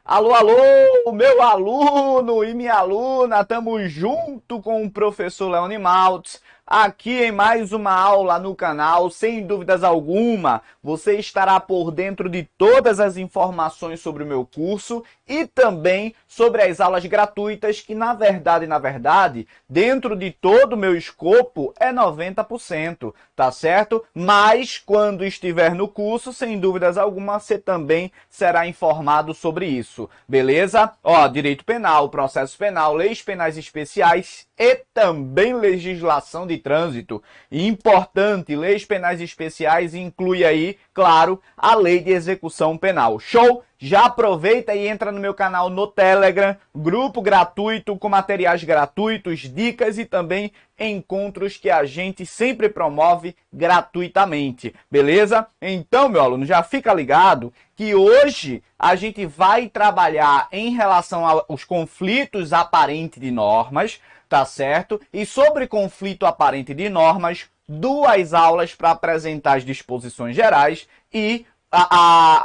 Alô, alô, meu aluno e minha aluna, estamos junto com o professor Leone Maltz, aqui em mais uma aula no canal. Sem dúvidas alguma, você estará por dentro de todas as informações sobre o meu curso e também sobre as aulas gratuitas, que na verdade, dentro de todo o meu escopo é 90%, tá certo? Mas quando estiver no curso, sem dúvidas alguma, você também será informado sobre isso, beleza? Ó, direito penal, processo penal, leis penais especiais e também legislação de trânsito. E importante, leis penais especiais inclui aí, claro, a lei de execução penal. Show? Já aproveita e entra no meu canal no Telegram, grupo gratuito com materiais gratuitos, dicas e também encontros que a gente sempre promove gratuitamente, beleza? Então, meu aluno, já fica ligado que hoje a gente vai trabalhar em relação aos conflitos aparentes de normas, tá certo? E sobre conflito aparente de normas, duas aulas para apresentar as disposições gerais e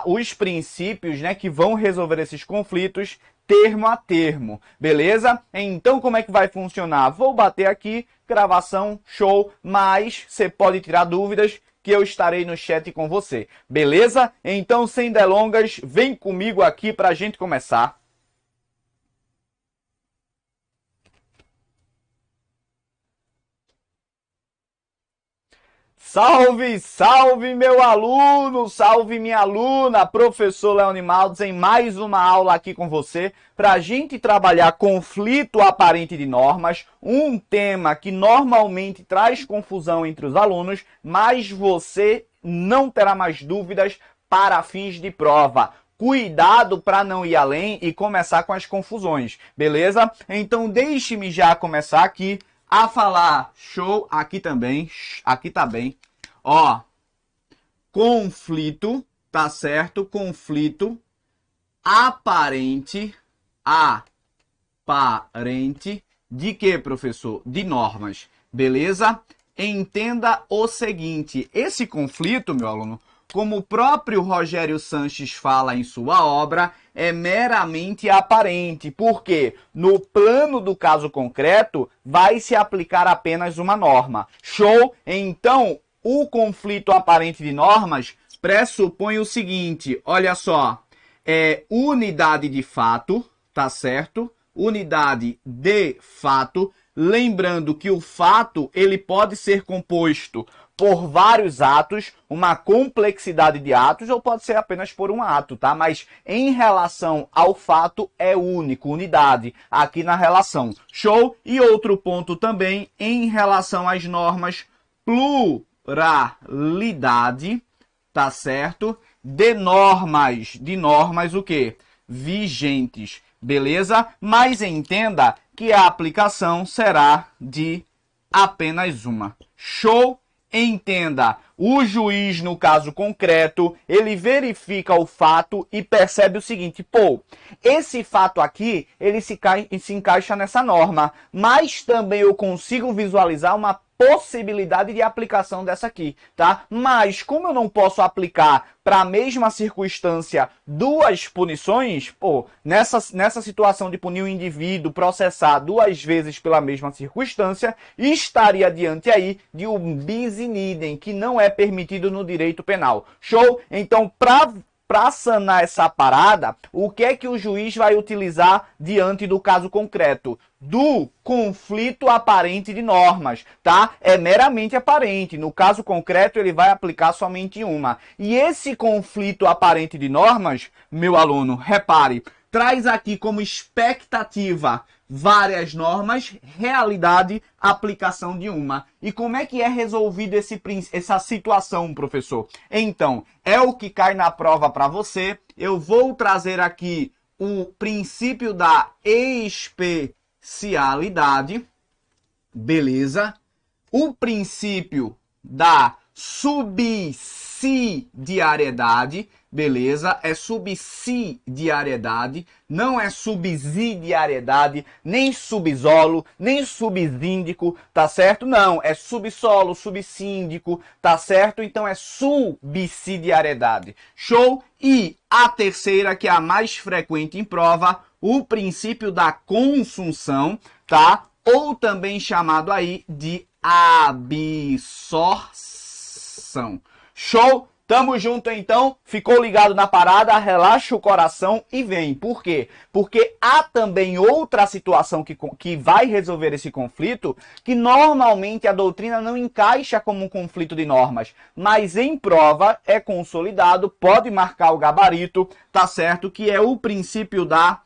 os princípios, né, que vão resolver esses conflitos termo a termo, beleza? Então, como é que vai funcionar? Vou bater aqui, gravação, show, mas você pode tirar dúvidas que eu estarei no chat com você, beleza? Então, sem delongas, vem comigo aqui para a gente começar. Salve, salve meu aluno, salve minha aluna, professor Leone Maltz, em mais uma aula aqui com você, para a gente trabalhar conflito aparente de normas, um tema que normalmente traz confusão entre os alunos, mas você não terá mais dúvidas para fins de prova. Cuidado para não ir além e começar com as confusões, beleza? Então deixe-me já começar aqui a falar, show, aqui também, aqui tá bem, ó, conflito, tá certo? Conflito aparente, de que, professor? De normas, beleza? Entenda o seguinte, esse conflito, meu aluno, como o próprio Rogério Sanches fala em sua obra, é meramente aparente, porque no plano do caso concreto vai se aplicar apenas uma norma. Show? Então, o conflito aparente de normas pressupõe o seguinte, olha só, unidade de fato, tá certo? Unidade de fato, lembrando que o fato ele pode ser composto por vários atos, uma complexidade de atos, ou pode ser apenas por um ato, tá? Mas em relação ao fato é único, unidade, aqui na relação. Show? E outro ponto também em relação às normas, pluralidade, tá certo? De normas o quê? Vigentes, beleza? Mas entenda que a aplicação será de apenas uma. Show? Entenda, o juiz, no caso concreto, ele verifica o fato e percebe o seguinte, pô, esse fato aqui, ele se encaixa nessa norma, mas também eu consigo visualizar uma possibilidade de aplicação dessa aqui, tá? Mas como eu não posso aplicar para a mesma circunstância duas punições, pô, nessa situação de punir o indivíduo, processar duas vezes pela mesma circunstância, estaria diante aí de um bis in idem, que não é permitido no direito penal. Show? Então, para sanar essa parada, o que é que o juiz vai utilizar diante do caso concreto? Do conflito aparente de normas, tá? É meramente aparente. No caso concreto, ele vai aplicar somente uma. E esse conflito aparente de normas, meu aluno, repare, traz aqui como expectativa várias normas, realidade, aplicação de uma. E como é que é resolvido essa situação, professor? Então, é o que cai na prova para você. Eu vou trazer aqui o princípio da especialidade, beleza? O princípio da subsidiariedade, beleza? É subsidiariedade, não é subsidiariedade, nem subsolo, nem subsíndico, tá certo? Não, é subsolo, subsíndico, tá certo? Então é subsidiariedade. Show? E a terceira, que é a mais frequente em prova, o princípio da consunção, tá? Ou também chamado aí de absorção. Show? Tamo junto então, ficou ligado na parada, relaxa o coração e vem. Por quê? Porque há também outra situação que vai resolver esse conflito, que normalmente a doutrina não encaixa como um conflito de normas, mas em prova é consolidado, pode marcar o gabarito, tá certo? Que é o princípio da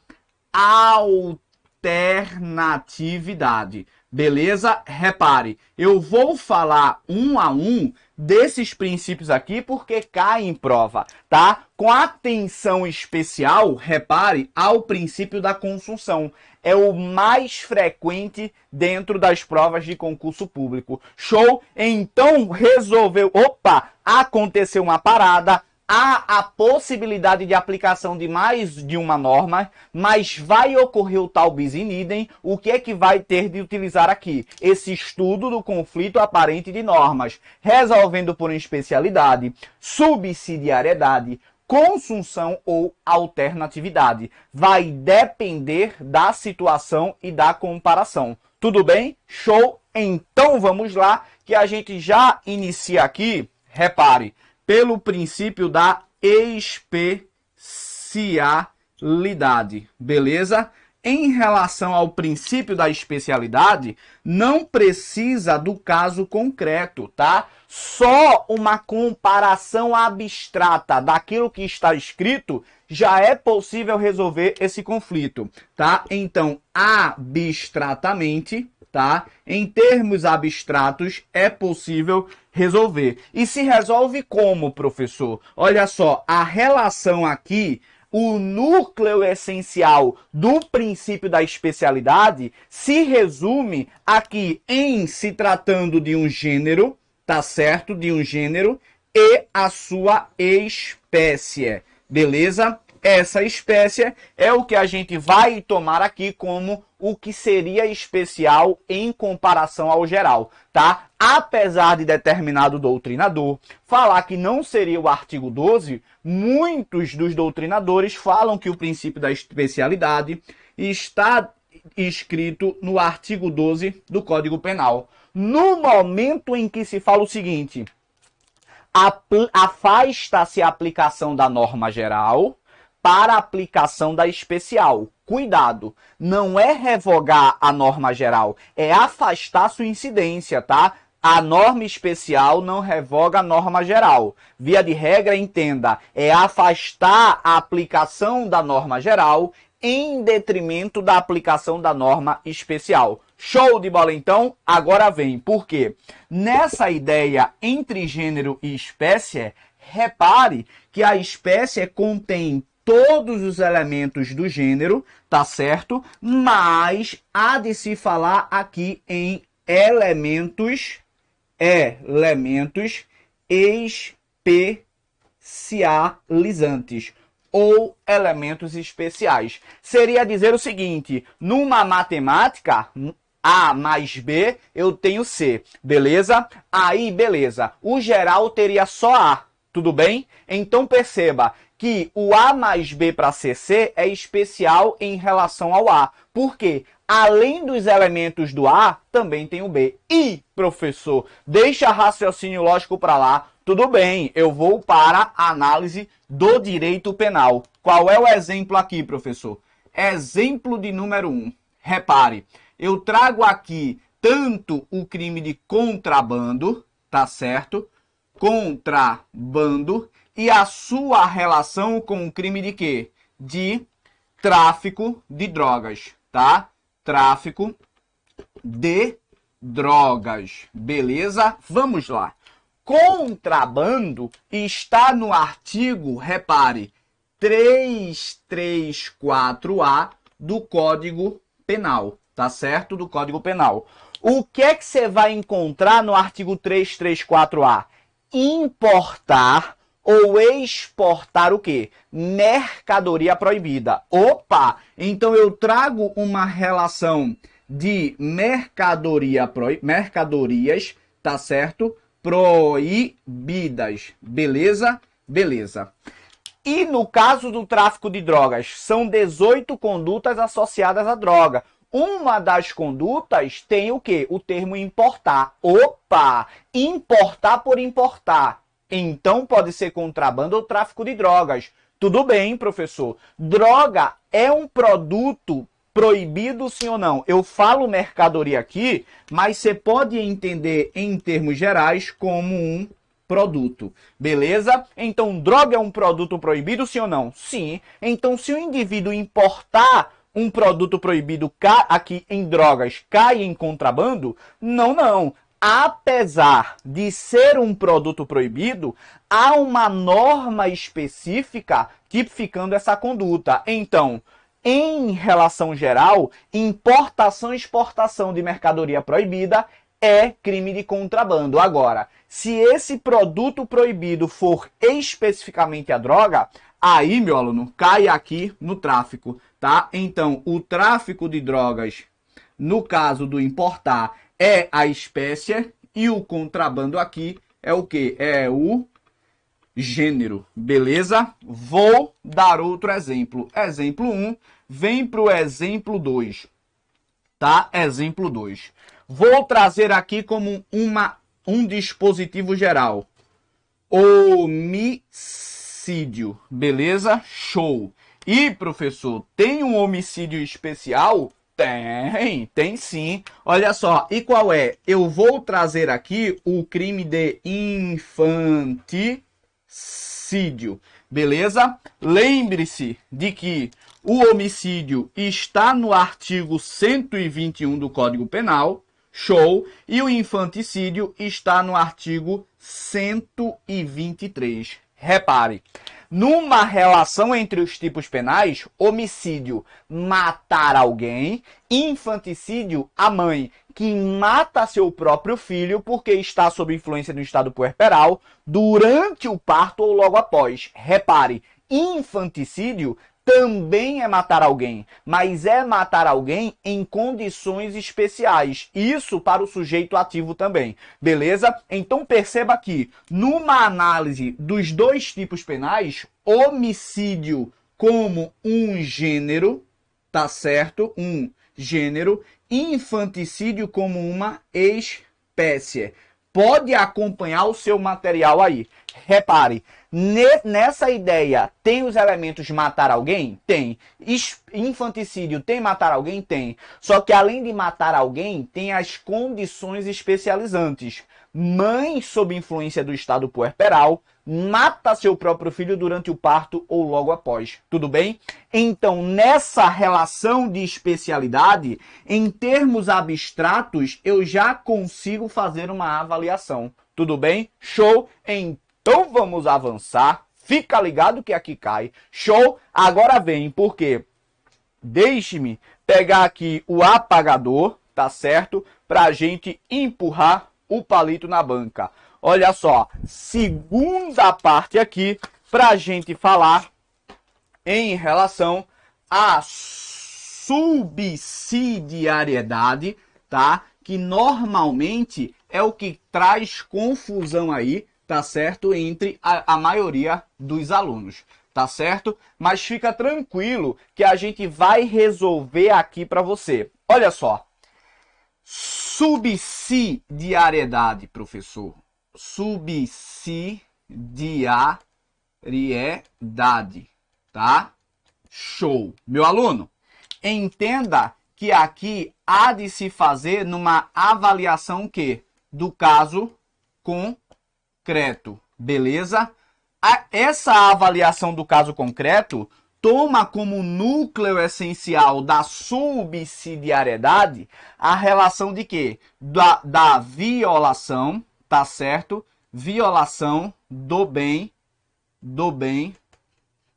alternatividade. Beleza? Repare, eu vou falar um a um desses princípios aqui porque cai em prova, tá? Com atenção especial, repare, ao princípio da consunção. É o mais frequente dentro das provas de concurso público. Show? Então, resolveu... Opa! Aconteceu uma parada... Há a possibilidade de aplicação de mais de uma norma, mas vai ocorrer o tal bis in idem. O que é que vai ter de utilizar aqui? Esse estudo do conflito aparente de normas, resolvendo por especialidade, subsidiariedade, consunção ou alternatividade. Vai depender da situação e da comparação. Tudo bem? Show? Então vamos lá, que a gente já inicia aqui, repare, pelo princípio da especialidade, beleza? Em relação ao princípio da especialidade, não precisa do caso concreto, tá? Só uma comparação abstrata daquilo que está escrito já é possível resolver esse conflito, tá? Então, abstratamente, tá? Em termos abstratos, é possível resolver. E se resolve como, professor? Olha só, a relação aqui, o núcleo essencial do princípio da especialidade se resume aqui em se tratando de um gênero, tá certo? De um gênero e a sua espécie, beleza? Essa espécie é o que a gente vai tomar aqui como o que seria especial em comparação ao geral, tá? Apesar de determinado doutrinador falar que não seria o artigo 12, muitos dos doutrinadores falam que o princípio da especialidade está escrito no artigo 12 do Código Penal. No momento em que se fala o seguinte, afasta-se a aplicação da norma geral para a aplicação da especial. Cuidado, não é revogar a norma geral, é afastar sua incidência, tá? A norma especial não revoga a norma geral. Via de regra, entenda, é afastar a aplicação da norma geral em detrimento da aplicação da norma especial. Show de bola, então? Agora vem. Por quê? Nessa ideia entre gênero e espécie, repare que a espécie contém todos os elementos do gênero, tá certo? Mas há de se falar aqui em elementos especializantes ou elementos especiais. Seria dizer o seguinte, numa matemática, A mais B, eu tenho C, beleza? Aí, beleza. O geral teria só A, tudo bem? Então perceba que o A mais B para CC é especial em relação ao A. Por quê? Além dos elementos do A, também tem o B. E, professor, deixa raciocínio lógico para lá. Tudo bem, eu vou para a análise do direito penal. Qual é o exemplo aqui, professor? Exemplo de número 1. Repare, eu trago aqui tanto o crime de contrabando, tá certo? Contrabando e a sua relação com o crime de quê? De tráfico de drogas, tá? Tráfico de drogas, beleza? Vamos lá. Contrabando está no artigo, repare, 334-A do Código Penal, tá certo? Do Código Penal. O que é que você vai encontrar no artigo 334-A? importar ou exportar o quê? Mercadoria proibida. Opa! Então eu trago uma relação de mercadorias, tá certo? Proibidas. Beleza? Beleza. E no caso do tráfico de drogas, são 18 condutas associadas à droga. Uma das condutas tem o quê? O termo importar. Opa! Importar por importar. Então pode ser contrabando ou tráfico de drogas. Tudo bem, professor. Droga é um produto proibido, sim ou não? Eu falo mercadoria aqui, mas você pode entender em termos gerais como um produto. Beleza? Então, droga é um produto proibido, sim ou não? Sim. Então, se o indivíduo importar um produto proibido aqui em drogas cai em contrabando? Não, não. Apesar de ser um produto proibido, há uma norma específica tipificando essa conduta. Então, em relação geral, importação e exportação de mercadoria proibida é crime de contrabando. Agora, se esse produto proibido for especificamente a droga, aí, meu aluno, cai aqui no tráfico, tá? Então, o tráfico de drogas, no caso do importar, é a espécie e o contrabando aqui é o quê? É o gênero, beleza? Vou dar outro exemplo. Exemplo 1, vem para o exemplo 2, tá? Exemplo 2. Vou trazer aqui como um dispositivo geral. Homicídio, beleza? Show. E, professor, tem um homicídio especial? Tem sim. Olha só, e qual é? Eu vou trazer aqui o crime de infanticídio, beleza? Lembre-se de que o homicídio está no artigo 121 do Código Penal, show, e o infanticídio está no artigo 123. Repare, numa relação entre os tipos penais, homicídio, matar alguém, infanticídio, a mãe que mata seu próprio filho porque está sob influência do estado puerperal durante o parto ou logo após. Repare, infanticídio também é matar alguém, mas é matar alguém em condições especiais. Isso para o sujeito ativo também, beleza? Então perceba que, numa análise dos dois tipos penais, homicídio como um gênero, tá certo? Um gênero, infanticídio como uma espécie. Pode acompanhar o seu material aí. Repare, nessa ideia, tem os elementos matar alguém? Tem. Infanticídio tem matar alguém? Tem. Só que além de matar alguém, tem as condições especializantes. Mãe sob influência do estado puerperal mata seu próprio filho durante o parto ou logo após. Tudo bem? Então, nessa relação de especialidade, em termos abstratos, eu já consigo fazer uma avaliação. Tudo bem? Show? Então vamos avançar. Fica ligado que aqui cai. Show? Agora vem, porque deixe-me pegar aqui o apagador, tá certo? Pra gente empurrar o palito na banca. Olha só, segunda parte aqui pra gente falar em relação à subsidiariedade, tá? Que normalmente é o que traz confusão aí, tá certo? Entre a maioria dos alunos, tá certo? Mas fica tranquilo que a gente vai resolver aqui para você. Olha só. Subsidiariedade, professor. Subsidiariedade, tá? Show. Meu aluno, entenda que aqui há de se fazer numa avaliação que do caso concreto, beleza? Essa avaliação do caso concreto toma como núcleo essencial da subsidiariedade a relação de quê? Da violação, tá certo? Violação do bem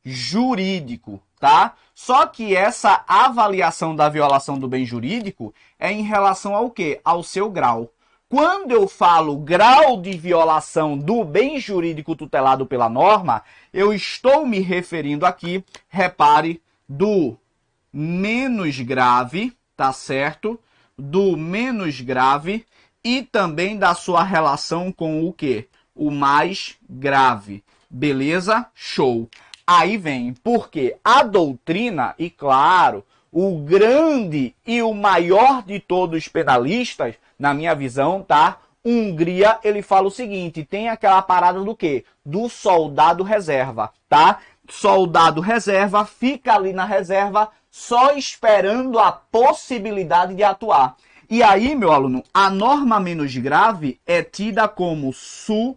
jurídico, tá? Só que essa avaliação da violação do bem jurídico é em relação ao quê? Ao seu grau. Quando eu falo grau de violação do bem jurídico tutelado pela norma, eu estou me referindo aqui, repare, do menos grave, tá certo? Do menos grave e também da sua relação com o quê? O mais grave. Beleza? Show. Aí vem, porque a doutrina, e claro, o grande e o maior de todos os penalistas, na minha visão, tá? Hungria, ele fala o seguinte, tem aquela parada do quê? Do soldado reserva, tá? Soldado reserva fica ali na reserva só esperando a possibilidade de atuar. E aí, meu aluno, a norma menos grave é tida como subsidiária.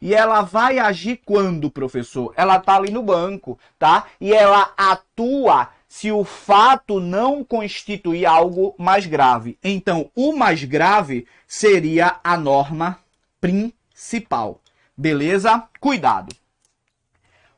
E ela vai agir quando, professor? Ela está ali no banco, tá? E ela atua se o fato não constituir algo mais grave. Então, o mais grave seria a norma principal. Beleza? Cuidado.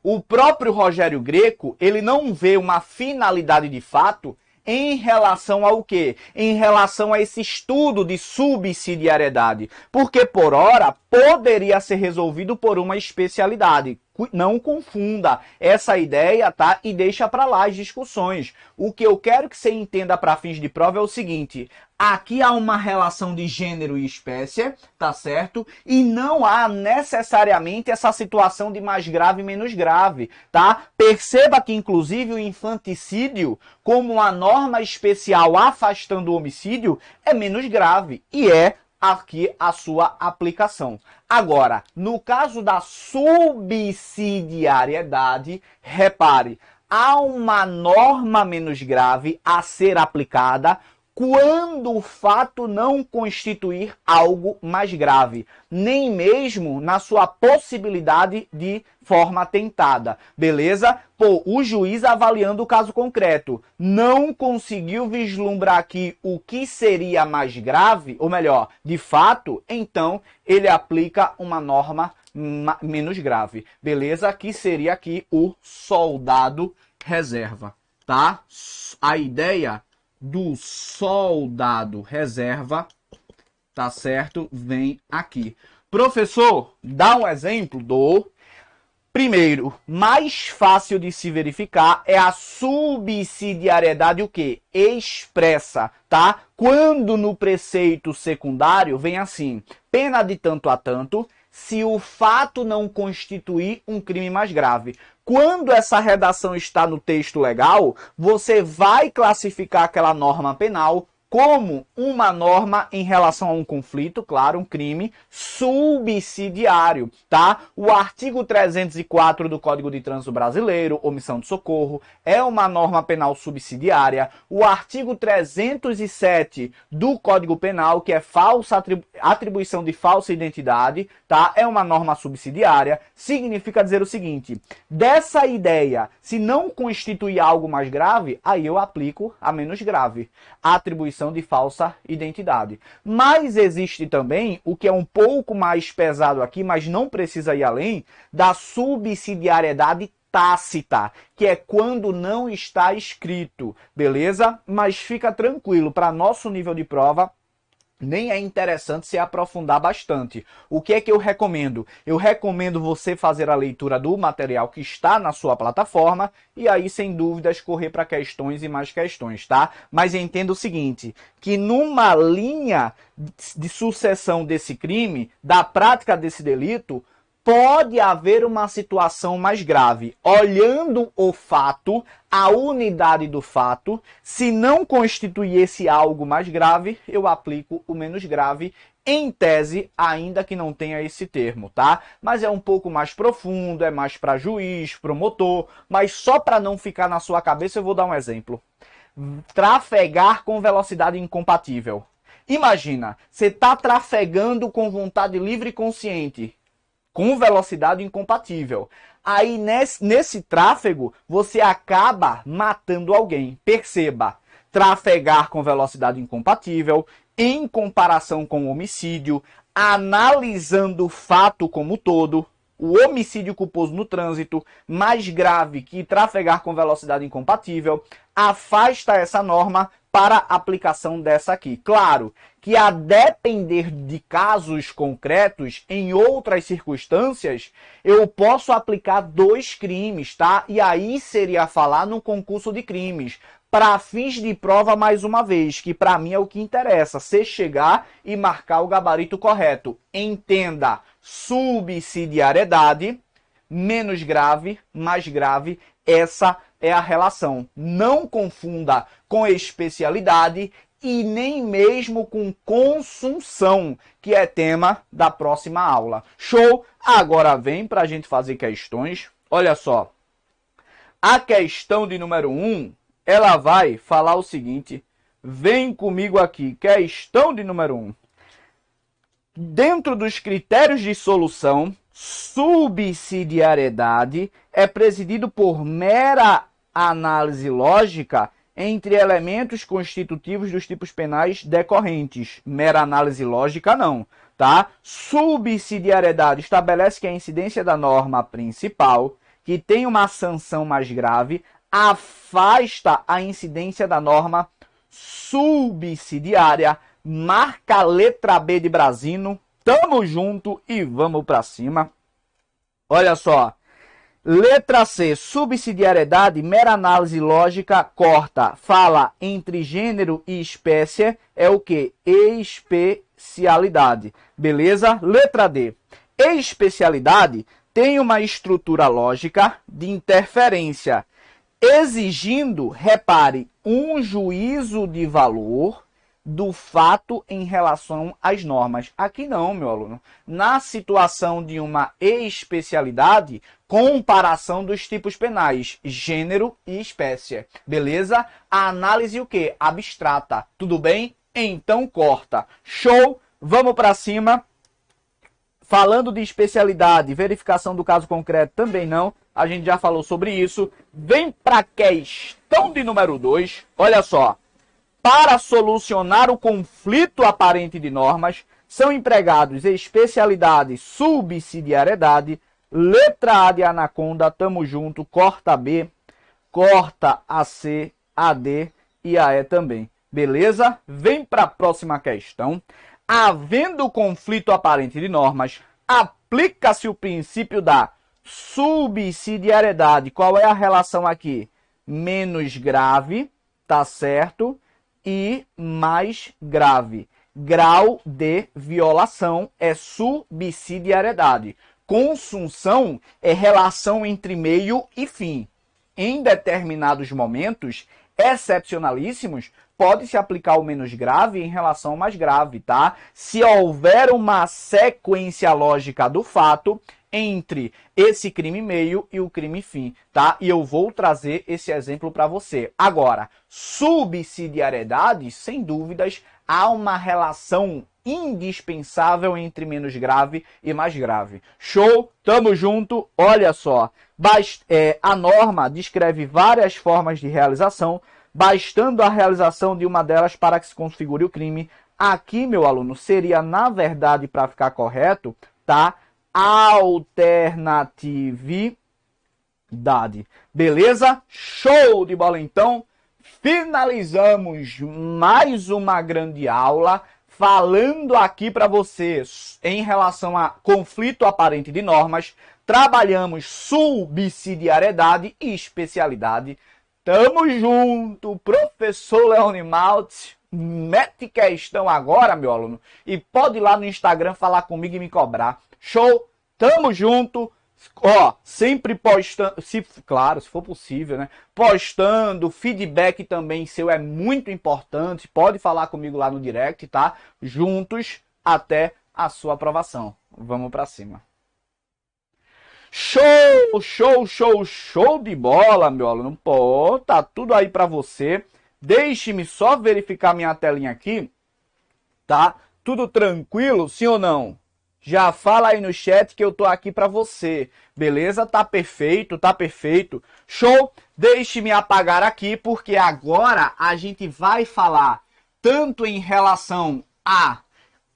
O próprio Rogério Greco, ele não vê uma finalidade de fato em relação ao quê? Em relação a esse estudo de subsidiariedade. Porque, por ora, poderia ser resolvido por uma especialidade. Não confunda essa ideia, tá? E deixa para lá as discussões. O que eu quero que você entenda para fins de prova é o seguinte. Aqui há uma relação de gênero e espécie, tá certo? E não há necessariamente essa situação de mais grave e menos grave, tá? Perceba que, inclusive, o infanticídio, como uma norma especial afastando o homicídio, é menos grave. E é aqui a sua aplicação. Agora, no caso da subsidiariedade, repare, há uma norma menos grave a ser aplicada quando o fato não constituir algo mais grave, nem mesmo na sua possibilidade de forma tentada, beleza? Pô, o juiz avaliando o caso concreto não conseguiu vislumbrar aqui o que seria mais grave, ou melhor, de fato, então ele aplica uma norma menos grave, beleza? Que seria aqui o soldado reserva, tá? A ideia do soldado reserva, tá certo? Vem aqui. Professor, dá um exemplo do... Primeiro, mais fácil de se verificar é a subsidiariedade o quê? Expressa, tá? Quando no preceito secundário vem assim, pena de tanto a tanto, se o fato não constituir um crime mais grave. Quando essa redação está no texto legal, você vai classificar aquela norma penal como uma norma em relação a um conflito, claro, um crime subsidiário, tá? O artigo 304 do Código de Trânsito Brasileiro, omissão de socorro, é uma norma penal subsidiária. O artigo 307 do Código Penal, que é atribuição de falsa identidade, tá? É uma norma subsidiária. Significa dizer o seguinte, dessa ideia, se não constituir algo mais grave, aí eu aplico a menos grave, a atribuição de falsa identidade. Mas existe também o que é um pouco mais pesado aqui, mas não precisa ir além, da subsidiariedade tácita, que é quando não está escrito, beleza? Mas fica tranquilo, para nosso nível de prova, nem é interessante se aprofundar bastante. O que é que eu recomendo? Eu recomendo você fazer a leitura do material que está na sua plataforma e aí, sem dúvidas, correr para questões e mais questões, tá? Mas entenda o seguinte, que numa linha de sucessão desse crime, da prática desse delito, pode haver uma situação mais grave. Olhando o fato, a unidade do fato, se não constituir esse algo mais grave, eu aplico o menos grave, em tese, ainda que não tenha esse termo, tá? Mas é um pouco mais profundo, é mais para juiz, promotor, mas só para não ficar na sua cabeça, eu vou dar um exemplo. Trafegar com velocidade incompatível. Imagina, você está trafegando com vontade livre e consciente, com velocidade incompatível. Aí, nesse tráfego, você acaba matando alguém. Perceba, trafegar com velocidade incompatível, em comparação com o homicídio, analisando o fato como todo, o homicídio culposo no trânsito, mais grave que trafegar com velocidade incompatível, afasta essa norma para aplicação dessa aqui. Claro que a depender de casos concretos, em outras circunstâncias, eu posso aplicar 2 crimes, tá? E aí seria falar no concurso de crimes. Para fins de prova, mais uma vez, que para mim é o que interessa, você chegar e marcar o gabarito correto. Entenda, subsidiariedade, menos grave, mais grave, essa é a relação. Não confunda com especialidade e nem mesmo com consunção, que é tema da próxima aula. Show? Agora vem para a gente fazer questões. Olha só, a questão de número 1, ela vai falar o seguinte, vem comigo aqui, questão de número 1. Dentro dos critérios de solução, subsidiariedade é presidido por mera análise lógica entre elementos constitutivos dos tipos penais decorrentes. Mera análise lógica não, tá? Subsidiariedade estabelece que a incidência da norma principal, que tem uma sanção mais grave, afasta a incidência da norma subsidiária. Marca a letra B de Brasino. Tamo junto e vamos para cima. Olha só. Letra C, subsidiariedade, mera análise lógica, corta. Fala entre gênero e espécie, é o que? Especialidade. Beleza? Letra D. Especialidade tem uma estrutura lógica de interferência, exigindo, repare, um juízo de valor do fato em relação às normas. Aqui não, meu aluno. Na situação de uma especialidade, comparação dos tipos penais, gênero e espécie. Beleza? A análise o quê? Abstrata. Tudo bem? Então corta. Show? Vamos para cima. Falando de especialidade, verificação do caso concreto também não. A gente já falou sobre isso. Vem para a questão de número 2. Olha só. Para solucionar o conflito aparente de normas, são empregados especialidade, subsidiariedade, letra A de anaconda, tamo junto, corta B, corta a C, a D e a E também. Beleza? Vem para a próxima questão. Havendo conflito aparente de normas, aplica-se o princípio da subsidiariedade. Qual é a relação aqui? Menos grave, tá certo? E mais grave. Grau de violação é subsidiariedade. Consunção é relação entre meio e fim. Em determinados momentos excepcionalíssimos, pode-se aplicar o menos grave em relação ao mais grave, tá? Se houver uma sequência lógica do fato entre esse crime meio e o crime fim, tá? E eu vou trazer esse exemplo para você. Agora, subsidiariedade, sem dúvidas, há uma relação indispensável entre menos grave e mais grave. Show? Tamo junto? Olha só. A norma descreve várias formas de realização, bastando a realização de uma delas para que se configure o crime. Aqui, meu aluno, seria, na verdade, para ficar correto, tá? Alternatividade. Beleza? Show de bola, então. Finalizamos mais uma grande aula falando aqui para vocês em relação a conflito aparente de normas. Trabalhamos subsidiariedade e especialidade. Tamo junto, professor Leone Maltz. Mete questão agora, meu aluno, e pode ir lá no Instagram falar comigo e me cobrar. Show? Tamo junto. Ó, sempre postando, claro, se for possível, né? Postando, feedback também seu é muito importante. Pode falar comigo lá no direct, tá? Juntos até a sua aprovação. Vamos pra cima. Show, show, show, show de bola, meu aluno. Pô, tá tudo aí pra você. Deixe-me só verificar minha telinha aqui, tá? Tudo tranquilo, sim ou não? Já fala aí no chat que eu tô aqui pra você, beleza? Tá perfeito, tá perfeito. Show? Deixe-me apagar aqui, porque agora a gente vai falar tanto em relação à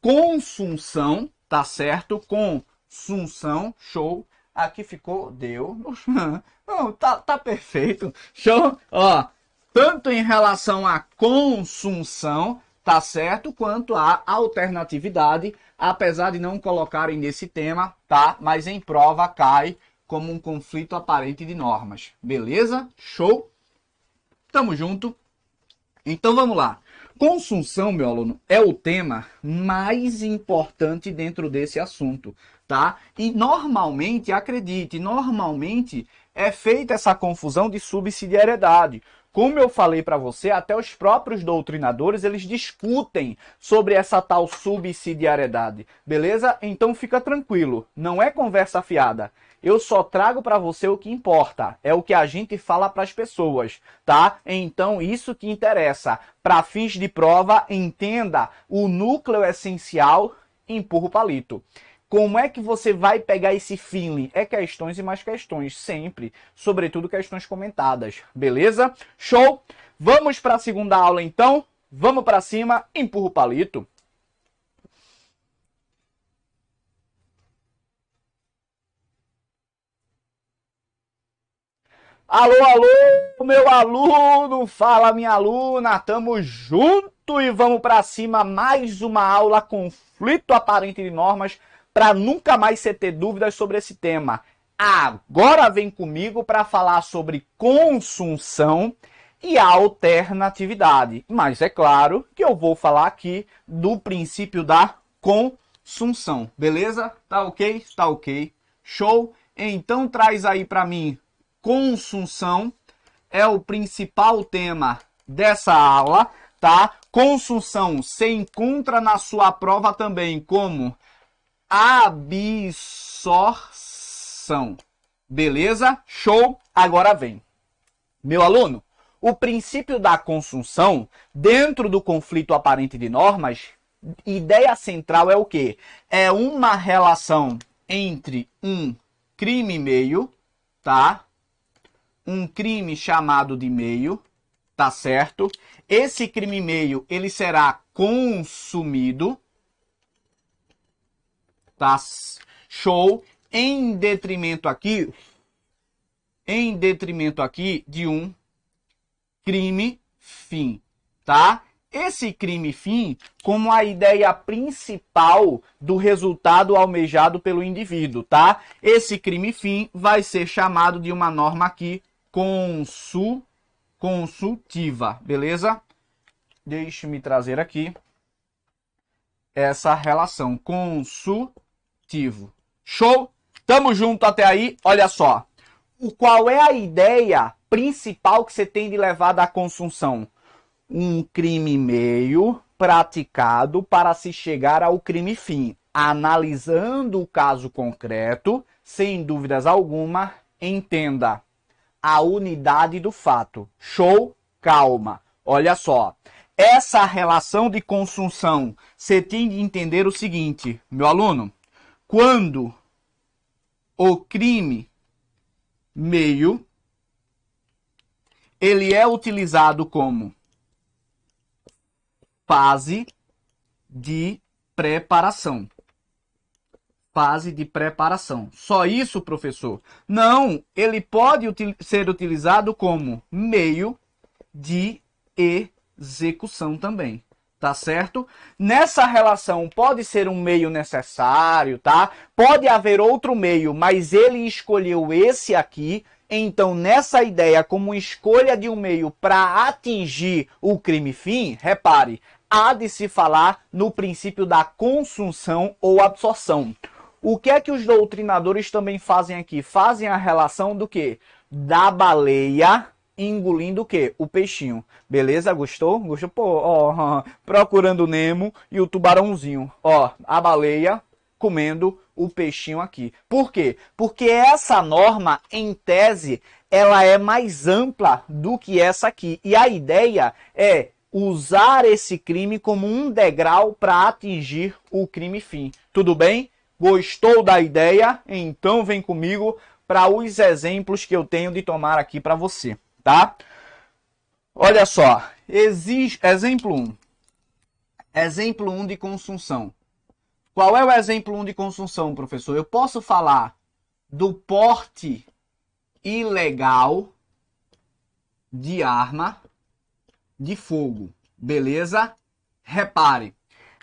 consunção, tá certo? Consunção, show. Aqui ficou, deu. Não, tá perfeito. Show? Ó, tanto em relação à consunção, tá certo, quanto à alternatividade, apesar de não colocarem nesse tema, tá? Mas em prova cai como um conflito aparente de normas. Beleza? Show? Tamo junto. Então vamos lá. Consunção, meu aluno, é o tema mais importante dentro desse assunto, tá? E normalmente, acredite, normalmente é feita essa confusão de subsidiariedade. Como eu falei para você, até os próprios doutrinadores, eles discutem sobre essa tal subsidiariedade, beleza? Então fica tranquilo, não é conversa fiada. Eu só trago para você o que importa, é o que a gente fala para as pessoas, tá? Então isso que interessa. Para fins de prova, entenda o núcleo essencial, empurra o palito. Como é que você vai pegar esse feeling? É questões e mais questões, sempre. Sobretudo questões comentadas, beleza? Show? Vamos para a segunda aula, então? Vamos para cima, empurra o palito. Alô, alô, meu aluno! Fala, minha aluna! Tamo junto e vamos para cima. Mais uma aula, conflito aparente de normas, para nunca mais você ter dúvidas sobre esse tema. Agora vem comigo para falar sobre consunção e alternatividade. Mas é claro que eu vou falar aqui do princípio da consunção. Beleza? Tá ok? Tá ok. Show? Então traz aí para mim. Consunção é o principal tema dessa aula, tá? Consunção se encontra na sua prova também como absorção. Beleza? Show? Agora vem. Meu aluno, o princípio da consunção, dentro do conflito aparente de normas, ideia central é o quê? É uma relação entre um crime meio, tá? Um crime chamado de meio, tá certo? Esse crime meio, ele será consumido, tá? Show. Em detrimento aqui de um crime fim, tá? Esse crime fim como a ideia principal do resultado almejado pelo indivíduo, tá? Esse crime fim vai ser chamado de uma norma aqui consultiva, beleza? Deixe-me trazer aqui essa relação consultivo. Show? Tamo junto até aí? Olha só. Qual é a ideia principal que você tem de levar da consunção? Um crime meio praticado para se chegar ao crime fim. Analisando o caso concreto, sem dúvidas alguma, entenda a unidade do fato. Show? Calma. Olha só. Essa relação de consunção, você tem de entender o seguinte, meu aluno. Quando o crime meio, ele é utilizado como fase de preparação. Fase de preparação. Só isso, professor? Não, ele pode ser utilizado como meio de execução também. Tá certo? Nessa relação pode ser um meio necessário, tá? Pode haver outro meio, mas ele escolheu esse aqui. Então, nessa ideia, como escolha de um meio para atingir o crime fim, repare, há de se falar no princípio da consunção ou absorção. O que é que os doutrinadores também fazem aqui? Fazem a relação do quê? Da baleia engolindo o quê? O peixinho. Beleza? Gostou? Gostou? Pô, ó, procurando Nemo e o tubarãozinho. Ó, a baleia comendo o peixinho aqui. Por quê? Porque essa norma, em tese, ela é mais ampla do que essa aqui. E a ideia é usar esse crime como um degrau para atingir o crime fim. Tudo bem? Gostou da ideia? Então vem comigo para os exemplos que eu tenho de tomar aqui para você, tá? Olha só, exemplo 1. Exemplo 1 de consunção. Qual é o exemplo 1 de consunção, professor? Eu posso falar do porte ilegal de arma, de fogo. Beleza? Repare,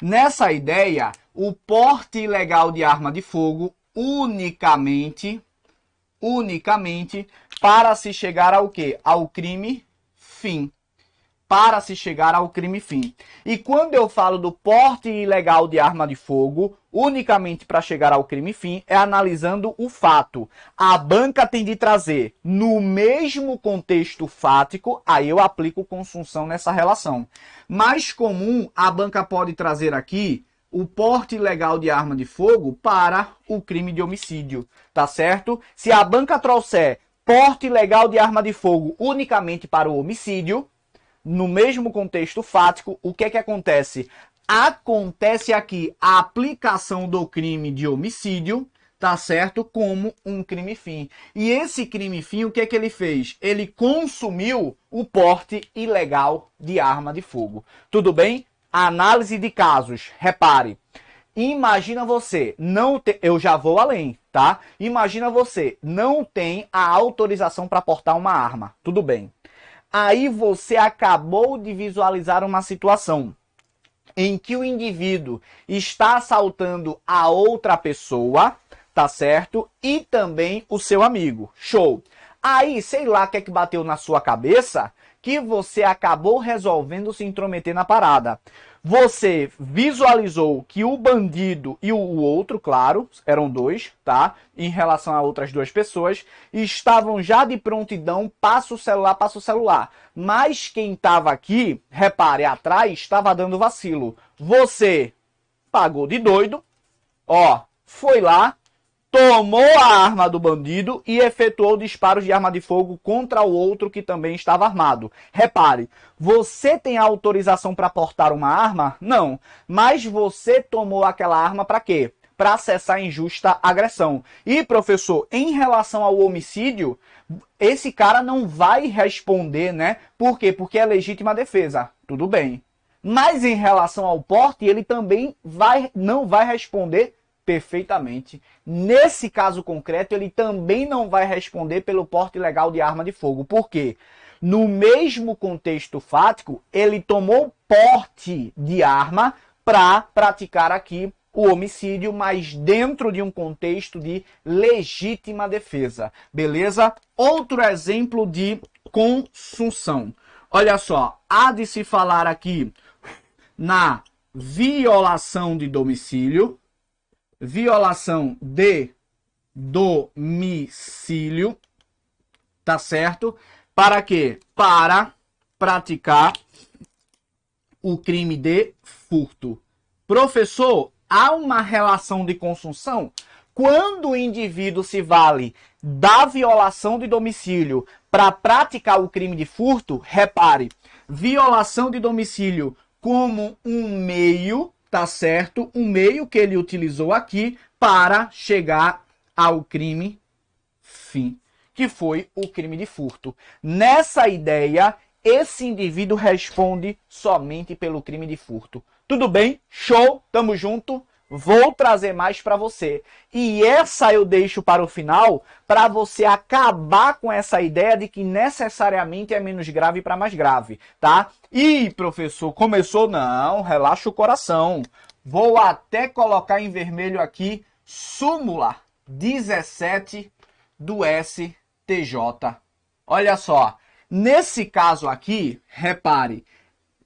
nessa ideia, o porte ilegal de arma de fogo unicamente para se chegar ao quê? Ao crime fim. Para se chegar ao crime fim. E quando eu falo do porte ilegal de arma de fogo, unicamente para chegar ao crime fim, é analisando o fato. A banca tem de trazer no mesmo contexto fático, aí eu aplico consunção nessa relação. Mais comum, a banca pode trazer aqui o porte ilegal de arma de fogo para o crime de homicídio, tá certo? Se a banca trouxer porte ilegal de arma de fogo unicamente para o homicídio, no mesmo contexto fático, o que é que acontece? Acontece aqui a aplicação do crime de homicídio, tá certo? Como um crime fim. E esse crime fim, o que é que ele fez? Ele consumiu o porte ilegal de arma de fogo. Tudo bem? Análise de casos. Repare. Imagina você não ter... Eu já vou além, tá? Imagina você não tem a autorização para portar uma arma. Tudo bem. Aí você acabou de visualizar uma situação em que o indivíduo está assaltando a outra pessoa, tá certo? E também o seu amigo. Show! Aí, sei lá o que é que bateu na sua cabeça, que você acabou resolvendo se intrometer na parada. Você visualizou que o bandido e o outro, claro, eram dois, tá? Em relação a outras duas pessoas, estavam já de prontidão, passa o celular. Mas quem estava aqui, repare, atrás, estava dando vacilo. Você pagou de doido, ó, foi lá, tomou a arma do bandido e efetuou disparos de arma de fogo contra o outro que também estava armado. Repare, você tem autorização para portar uma arma? Não. Mas você tomou aquela arma para quê? Para cessar injusta agressão. E, professor, em relação ao homicídio, esse cara não vai responder, né? Por quê? Porque é legítima defesa. Tudo bem. Mas em relação ao porte, ele também não vai responder perfeitamente. Nesse caso concreto, ele também não vai responder pelo porte ilegal de arma de fogo. Por quê? No mesmo contexto fático, ele tomou porte de arma para praticar aqui o homicídio, mas dentro de um contexto de legítima defesa. Beleza? Outro exemplo de consunção. Olha só, há de se falar aqui na violação de domicílio. Violação de domicílio, tá certo? Para quê? Para praticar o crime de furto. Professor, há uma relação de consunção? Quando o indivíduo se vale da violação de domicílio para praticar o crime de furto, repare, violação de domicílio como um meio, tá certo? Um meio que ele utilizou aqui para chegar ao crime fim, que foi o crime de furto. Nessa ideia, esse indivíduo responde somente pelo crime de furto. Tudo bem? Show? Tamo junto? Vou trazer mais para você. E essa eu deixo para o final, para você acabar com essa ideia de que necessariamente é menos grave para mais grave, tá? E, professor, começou? Não, relaxa o coração. Vou até colocar em vermelho aqui, súmula 17 do STJ. Olha só, nesse caso aqui, repare,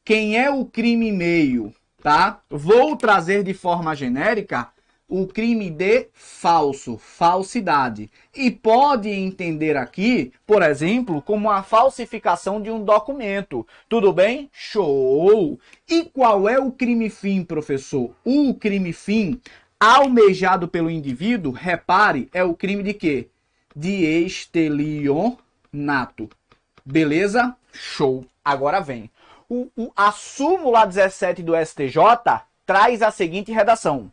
quem é o crime meio? Tá? Vou trazer de forma genérica o crime de falso, falsidade. E pode entender aqui, por exemplo, como a falsificação de um documento. Tudo bem? Show! E qual é o crime fim, professor? O crime fim, almejado pelo indivíduo, repare, é o crime de quê? De estelionato. Beleza? Show! Agora vem. A súmula 17 do STJ traz a seguinte redação.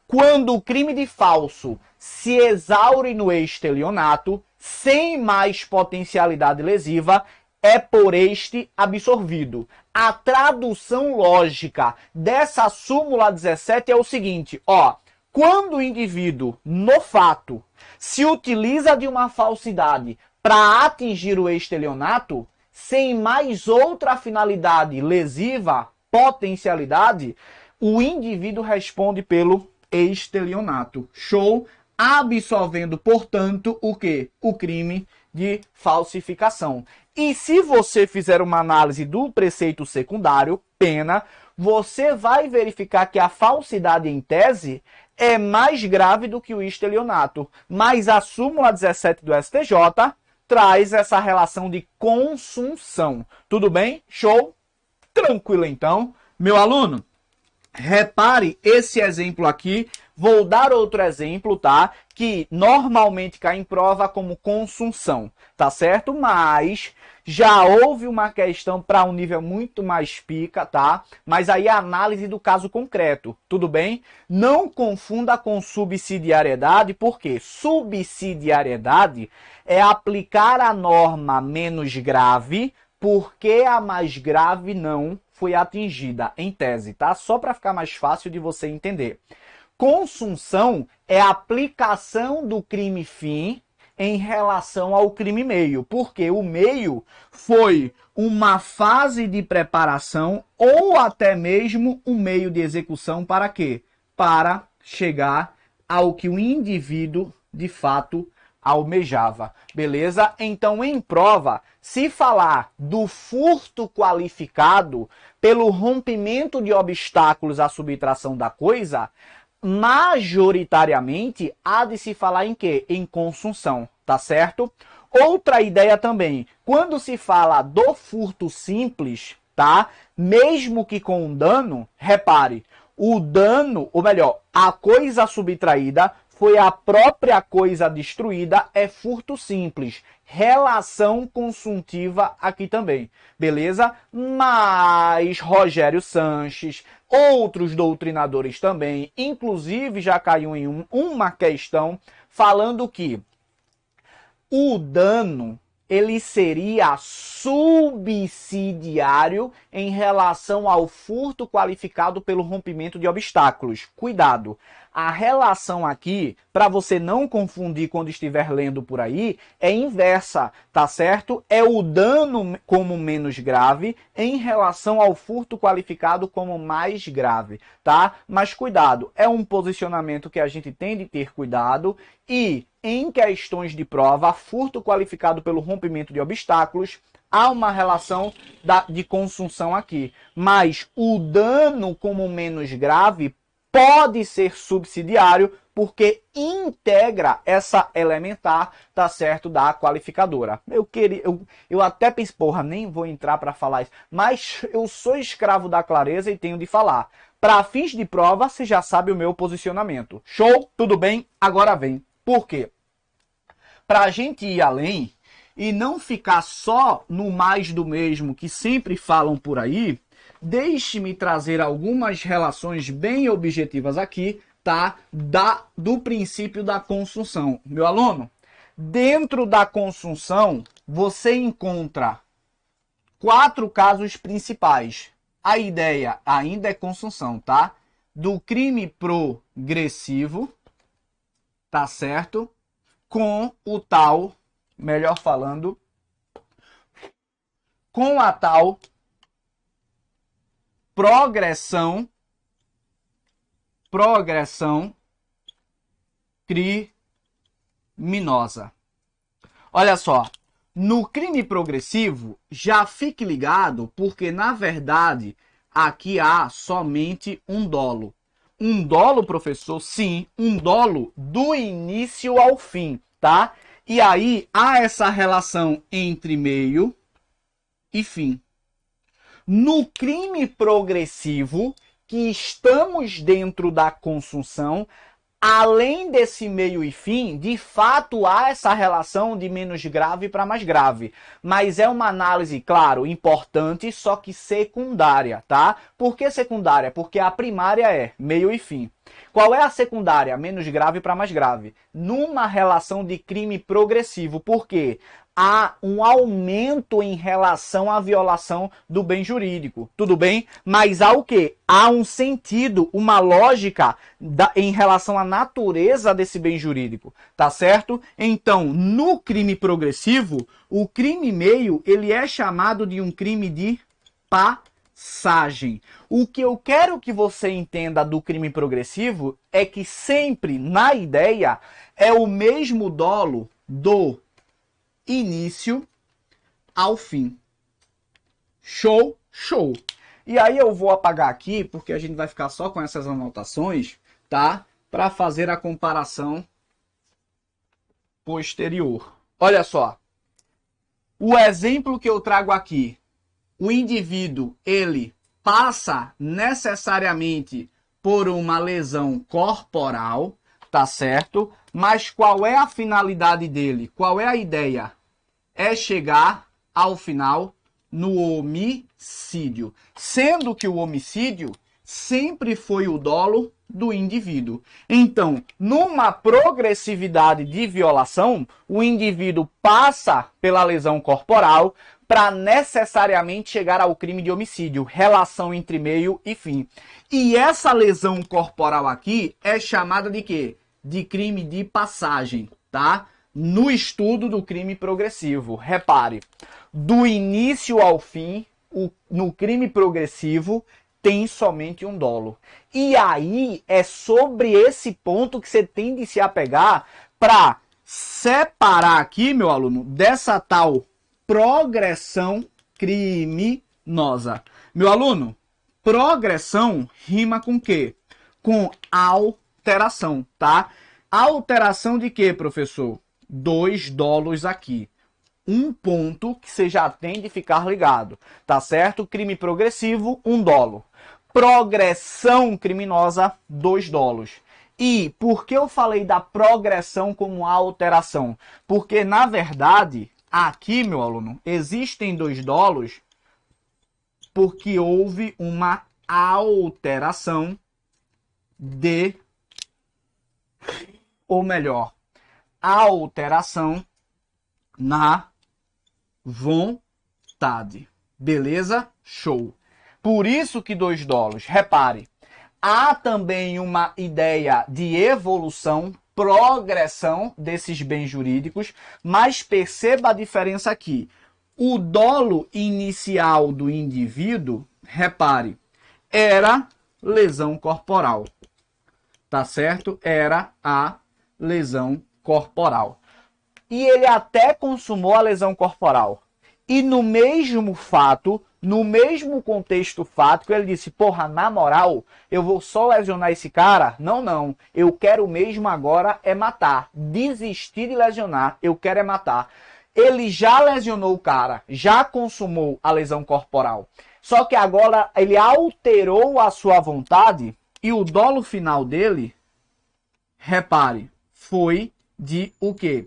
Quando o crime de falso se exaure no estelionato, sem mais potencialidade lesiva, é por este absorvido. A tradução lógica dessa súmula 17 é o seguinte, ó. Quando o indivíduo, no fato, se utiliza de uma falsidade para atingir o estelionato, sem mais outra finalidade lesiva, potencialidade, o indivíduo responde pelo estelionato. Show? Absolvendo, portanto, o quê? O crime de falsificação. E se você fizer uma análise do preceito secundário, pena, você vai verificar que a falsidade em tese é mais grave do que o estelionato. Mas a súmula 17 do STJ traz essa relação de consunção. Tudo bem? Show? Tranquilo, então. Meu aluno, repare esse exemplo aqui. Vou dar outro exemplo, tá? Que normalmente cai em prova como consunção, tá certo? Mas já houve uma questão para um nível muito mais pica, tá? Mas aí a análise do caso concreto, tudo bem? Não confunda com subsidiariedade, porque subsidiariedade é aplicar a norma menos grave porque a mais grave não foi atingida, em tese, tá? Só para ficar mais fácil de você entender. Consunção é a aplicação do crime fim em relação ao crime meio, porque o meio foi uma fase de preparação ou até mesmo um meio de execução para quê? Para chegar ao que o indivíduo de fato almejava, beleza? Então, em prova, se falar do furto qualificado pelo rompimento de obstáculos à subtração da coisa, majoritariamente há de se falar em quê? Em consunção, tá certo? Outra ideia também, quando se fala do furto simples, tá? Mesmo que com um dano, repare, o dano, ou melhor, a coisa subtraída foi a própria coisa destruída, é furto simples. Relação consuntiva aqui também, beleza? Mas Rogério Sanches, outros doutrinadores também, inclusive já caiu em uma questão falando que o dano ele seria subsidiário em relação ao furto qualificado pelo rompimento de obstáculos. Cuidado! A relação aqui, para você não confundir quando estiver lendo por aí, é inversa, tá certo? É o dano como menos grave em relação ao furto qualificado como mais grave, tá? Mas cuidado, é um posicionamento que a gente tem de ter cuidado e em questões de prova, furto qualificado pelo rompimento de obstáculos, há uma relação de consunção aqui. Mas o dano como menos grave pode ser subsidiário porque integra essa elementar, tá certo, da qualificadora. Eu até pensei, porra, nem vou entrar para falar isso, mas eu sou escravo da clareza e tenho de falar. Para fins de prova, você já sabe o meu posicionamento. Show? Tudo bem? Agora vem. Por quê? Para a gente ir além e não ficar só no mais do mesmo que sempre falam por aí, deixe-me trazer algumas relações bem objetivas aqui, tá? Do princípio da consunção. Meu aluno, dentro da consunção, você encontra 4 casos principais. A ideia ainda é consunção, tá? Do crime progressivo, tá certo? Com o tal, melhor falando, com a tal progressão criminosa. Olha só, no crime progressivo, já fique ligado, porque na verdade aqui há somente um dolo. Um dolo, professor? Sim, um dolo do início ao fim, tá? E aí há essa relação entre meio e fim. No crime progressivo, que estamos dentro da consunção, além desse meio e fim, de fato há essa relação de menos grave para mais grave. Mas é uma análise, claro, importante, só que secundária, tá? Por que secundária? Porque a primária é meio e fim. Qual é a secundária? Menos grave para mais grave. Numa relação de crime progressivo. Por quê? Há um aumento em relação à violação do bem jurídico. Tudo bem? Mas há o quê? Há um sentido, uma lógica em relação à natureza desse bem jurídico. Tá certo? Então, no crime progressivo, o crime meio, ele é chamado de um crime de passagem. O que eu quero que você entenda do crime progressivo é que sempre, na ideia, é o mesmo dolo do início ao fim. Show? Show. E aí eu vou apagar aqui, porque a gente vai ficar só com essas anotações, tá? Para fazer a comparação posterior. Olha só. O exemplo que eu trago aqui, o indivíduo, ele passa necessariamente por uma lesão corporal, tá certo? Mas qual é a finalidade dele? Qual é a ideia? É chegar ao final no homicídio. Sendo que o homicídio sempre foi o dolo do indivíduo. Então, numa progressividade de violação, o indivíduo passa pela lesão corporal para necessariamente chegar ao crime de homicídio, relação entre meio e fim. E essa lesão corporal aqui é chamada de quê? De crime de passagem, tá? No estudo do crime progressivo. Repare, do início ao fim, no crime progressivo, tem somente um dolo. E aí é sobre esse ponto que você tem de se apegar para separar aqui, meu aluno, dessa tal progressão criminosa. Meu aluno, progressão rima com quê? Com alteração, tá? Alteração de quê, professor? 2 dolos aqui. Um ponto que você já tem de ficar ligado, tá certo? Crime progressivo, 1 dolo. Progressão criminosa, 2 dolos. E por que eu falei da progressão como alteração? Porque, na verdade, aqui, meu aluno, existem 2 dolos porque houve uma alteração de, ou melhor, alteração na vontade. Beleza? Show. Por isso que 2 dolos. Repare, há também uma ideia de evolução, progressão desses bens jurídicos, mas perceba a diferença aqui. O dolo inicial do indivíduo, repare, era lesão corporal. Tá certo? Era a lesão corporal. E ele até consumou a lesão corporal. E no mesmo fato, no mesmo contexto fático, ele disse, porra, na moral, eu vou só lesionar esse cara? Não, não. Eu quero mesmo agora é matar. Desistir de lesionar, eu quero é matar. Ele já lesionou o cara, já consumou a lesão corporal. Só que agora ele alterou a sua vontade e o dolo final dele, repare, foi de o quê?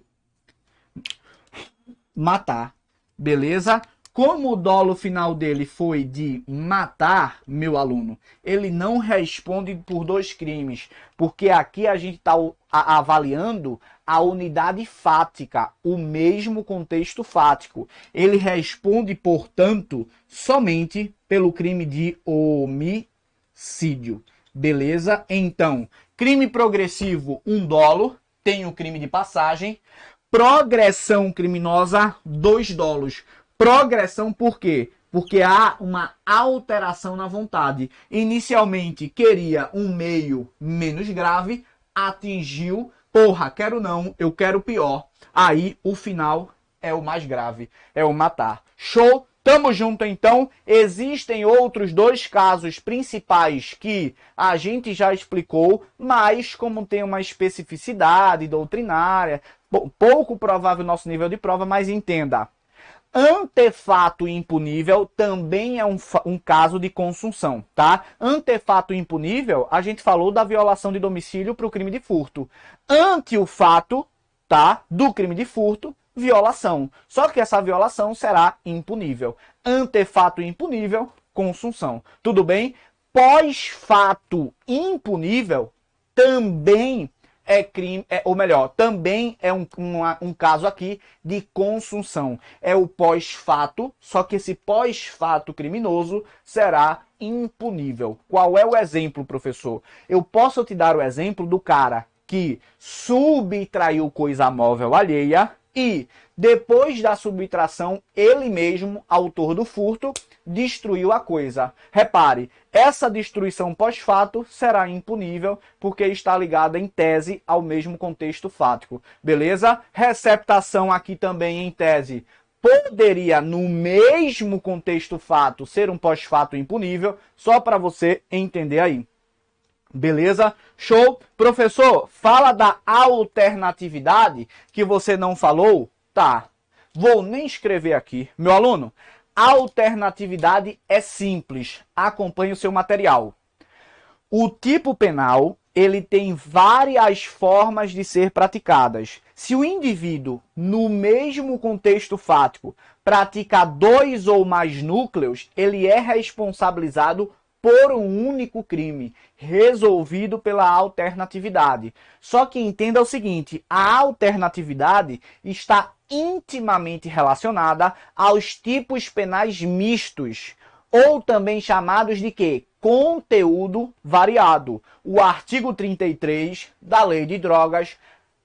Matar. Beleza? Como o dolo final dele foi de matar, meu aluno, ele não responde por 2 crimes, porque aqui a gente está avaliando a unidade fática, o mesmo contexto fático. Ele responde, portanto, somente pelo crime de homicídio. Beleza? Então, crime progressivo, 1 dolo, tem o crime de passagem. Progressão criminosa, 2 dolos. Progressão por quê? Porque há uma alteração na vontade. Inicialmente queria um meio menos grave, atingiu, porra, quero não, eu quero pior. Aí o final é o mais grave, é o matar. Show? Tamo junto então. Existem outros 2 casos principais que a gente já explicou, mas como tem uma especificidade doutrinária, pouco provável nosso nível de prova, mas entenda. Antefato impunível também é um caso de consunção, tá? Antefato impunível, a gente falou da violação de domicílio para o crime de furto. Ante o fato, tá? Do crime de furto, violação. Só que essa violação será impunível. Antefato impunível, consunção. Tudo bem? Pós-fato impunível, também é crime, ou melhor, também é um caso aqui de consunção. É o pós-fato, só que esse pós-fato criminoso será impunível. Qual é o exemplo, professor? Eu posso te dar o exemplo do cara que subtraiu coisa móvel alheia e, depois da subtração, ele mesmo, autor do furto, destruiu a coisa. Repare, essa destruição pós-fato será impunível porque está ligada em tese ao mesmo contexto fático. Beleza? Receptação aqui também em tese poderia, no mesmo contexto fato, ser um pós-fato impunível, só para você entender aí. Beleza? Show? Professor, fala da alternatividade que você não falou? Tá. Vou nem escrever aqui. Meu aluno, alternatividade é simples. Acompanhe o seu material. O tipo penal, ele tem várias formas de ser praticadas. Se o indivíduo, no mesmo contexto fático, pratica 2 ou mais núcleos, ele é responsabilizado por um único crime, resolvido pela alternatividade. Só que entenda o seguinte, a alternatividade está intimamente relacionada aos tipos penais mistos, ou também chamados de quê? Conteúdo variado. O artigo 33 da Lei de Drogas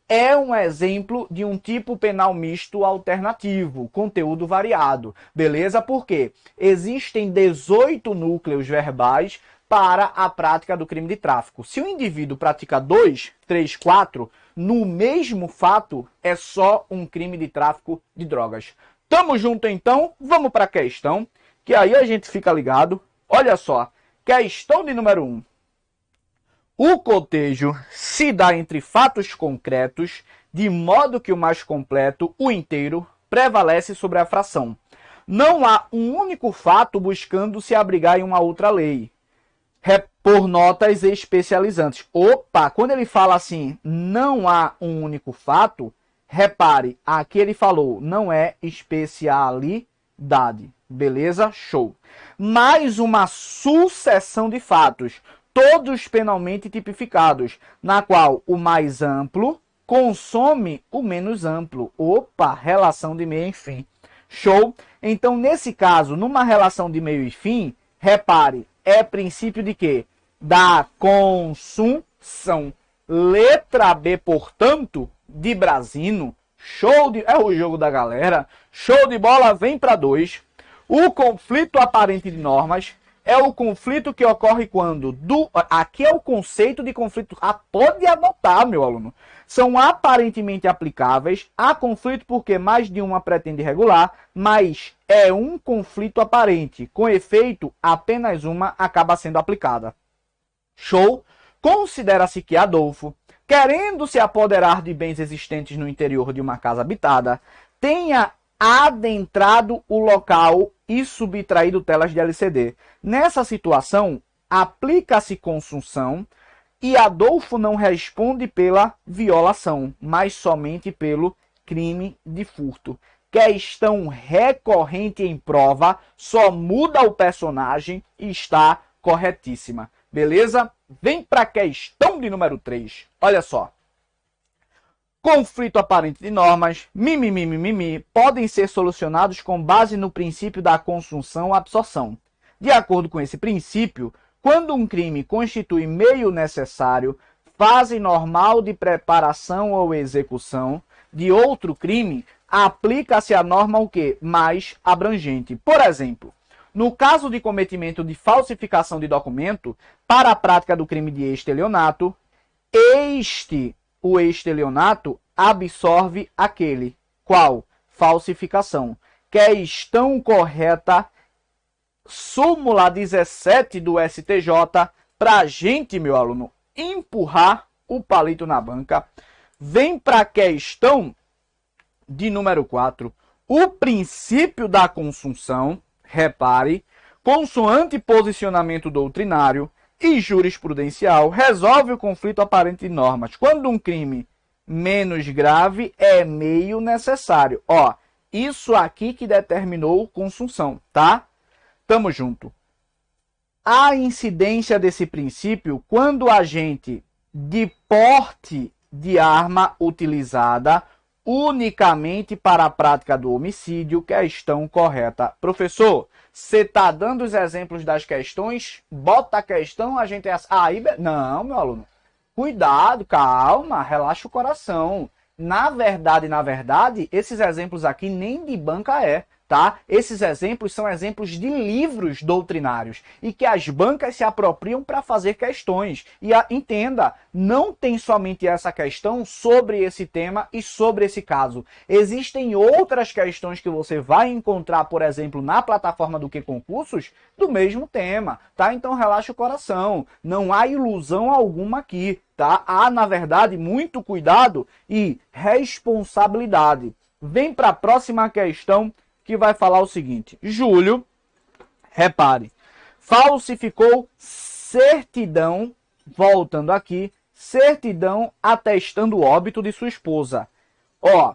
é um exemplo de um tipo penal misto alternativo, conteúdo variado. Beleza? Por quê? Existem 18 núcleos verbais para a prática do crime de tráfico. Se o indivíduo pratica 2, 3, 4, no mesmo fato, é só um crime de tráfico de drogas. Tamo junto então? Vamos para a questão, que aí a gente fica ligado. Olha só, questão de número 1. O cotejo se dá entre fatos concretos, de modo que o mais completo, o inteiro, prevalece sobre a fração. Não há um único fato buscando se abrigar em uma outra lei, por notas especializantes. Opa, quando ele fala assim, não há um único fato, repare, aqui ele falou, não é especialidade. Beleza? Show. Mais uma sucessão de fatos, todos penalmente tipificados, na qual o mais amplo consome o menos amplo. Opa, relação de meio e fim. Show? Então, nesse caso, numa relação de meio e fim, repare, é princípio de quê? Da consunção. Letra B, portanto, de Brasino. Show de... É o jogo da galera. Show de bola, vem para 2. O conflito aparente de normas é o conflito que ocorre quando... Aqui é o conceito de conflito... pode anotar, meu aluno. São aparentemente aplicáveis. Há conflito porque mais de uma pretende regular, mas é um conflito aparente. Com efeito, apenas uma acaba sendo aplicada. Show? Considera-se que Adolfo, querendo se apoderar de bens existentes no interior de uma casa habitada, tenha adentrado o local e subtraído telas de LCD. Nessa situação, aplica-se consunção e Adolfo não responde pela violação, mas somente pelo crime de furto. Questão recorrente em prova, só muda o personagem e está corretíssima. Beleza? Vem para a questão de número 3. Olha só. Conflito aparente de normas, podem ser solucionados com base no princípio da consunção-absorção. De acordo com esse princípio, quando um crime constitui meio necessário, fase normal de preparação ou execução de outro crime, aplica-se a norma o quê? Mais abrangente. Por exemplo, no caso de cometimento de falsificação de documento, para a prática do crime de estelionato, o estelionato absorve aquele. Qual? Falsificação. Questão correta, súmula 17 do STJ, para a gente, meu aluno, empurrar o palito na banca. Vem para a questão de número 4. O princípio da consunção, repare, consoante posicionamento doutrinário e jurisprudencial, resolve o conflito aparente de normas. Quando um crime menos grave é meio necessário. Ó, isso aqui que determinou consunção, tá? Tamo junto. A incidência desse princípio quando o agente de porte de arma utilizada unicamente para a prática do homicídio. Questão correta. Professor, você está dando os exemplos das questões? Bota a questão, a gente... Aí, não, meu aluno. Cuidado, calma, relaxa o coração. Na verdade, esses exemplos aqui nem de banca é, tá? Esses exemplos são exemplos de livros doutrinários e que as bancas se apropriam para fazer questões. E entenda, não tem somente essa questão sobre esse tema e sobre esse caso. Existem outras questões que você vai encontrar, por exemplo, na plataforma do QConcursos, do mesmo tema, tá? Então relaxa o coração, não há ilusão alguma aqui, tá? Há, na verdade, muito cuidado e responsabilidade. Vem para a próxima questão, que vai falar o seguinte. Júlio, repare, falsificou certidão, voltando aqui, certidão atestando o óbito de sua esposa. Ó,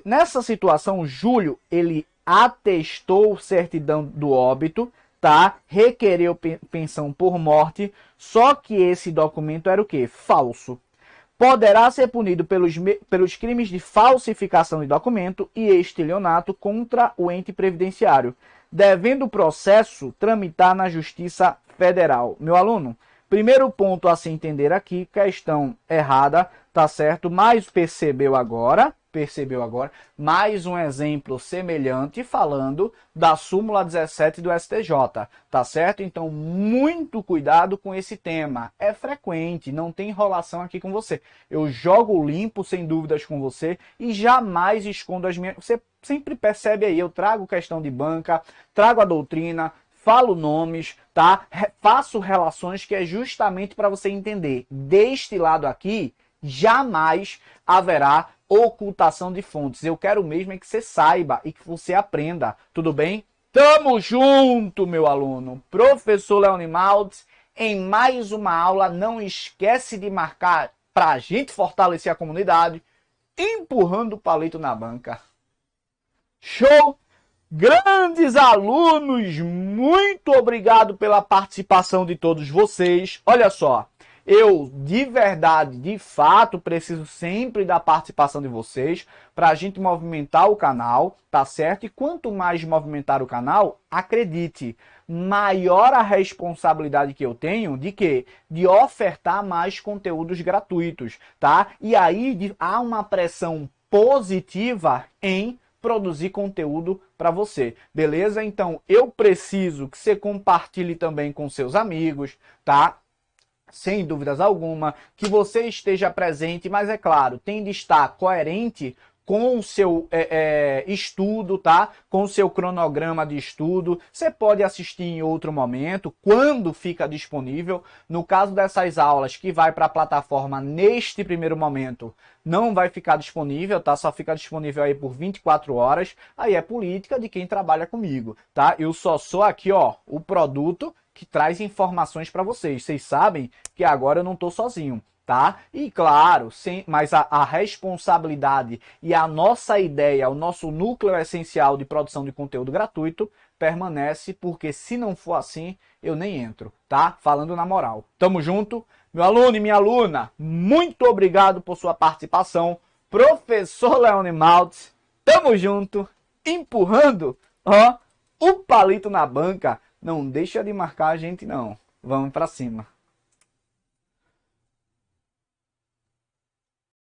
nessa situação, Júlio, ele atestou certidão do óbito, tá? Requereu pensão por morte, só que esse documento era o quê? Falso. Poderá ser punido pelos crimes de falsificação de documento e estelionato contra o ente previdenciário, devendo o processo tramitar na Justiça Federal. Meu aluno, primeiro ponto a se entender aqui, questão errada, tá certo? Mas percebeu agora, mais um exemplo semelhante falando da súmula 17 do STJ, tá certo? Então, muito cuidado com esse tema. É frequente, não tem enrolação aqui com você. Eu jogo limpo, sem dúvidas, com você e jamais escondo as minhas... Você sempre percebe aí, eu trago questão de banca, trago a doutrina, falo nomes, tá? Faço relações que é justamente para você entender. Deste lado aqui, jamais haverá ocultação de fontes. Eu quero mesmo é que você saiba e que você aprenda, tudo bem? Tamo junto, meu aluno. Professor Leone Maltz, em mais uma aula. Não esquece de marcar para a gente fortalecer a comunidade, empurrando o palito na banca. Show! Grandes alunos, muito obrigado pela participação de todos vocês. Olha só, eu de verdade, de fato, preciso sempre da participação de vocês para a gente movimentar o canal, tá certo? E quanto mais movimentar o canal, acredite, maior a responsabilidade que eu tenho de quê? De ofertar mais conteúdos gratuitos, tá? E aí há uma pressão positiva em produzir conteúdo para você, beleza? Então, eu preciso que você compartilhe também com seus amigos, tá? Sem dúvidas alguma, que você esteja presente, mas é claro, tem de estar coerente com o seu estudo, tá? Com o seu cronograma de estudo. Você pode assistir em outro momento, quando fica disponível. No caso dessas aulas que vai para a plataforma neste primeiro momento, não vai ficar disponível, tá? Só fica disponível aí por 24 horas. Aí é política de quem trabalha comigo, tá? Eu só sou aqui, ó, o produto que traz informações para vocês. Vocês sabem que agora eu não estou sozinho, tá? E claro, mas a responsabilidade e a nossa ideia, o nosso núcleo essencial de produção de conteúdo gratuito permanece, porque se não for assim, eu nem entro, tá? Falando na moral. Tamo junto? Meu aluno e minha aluna, muito obrigado por sua participação. Professor Leone Maltz, tamo junto, empurrando, ó, o palito na banca. Não deixa de marcar a gente não. Vamos pra cima.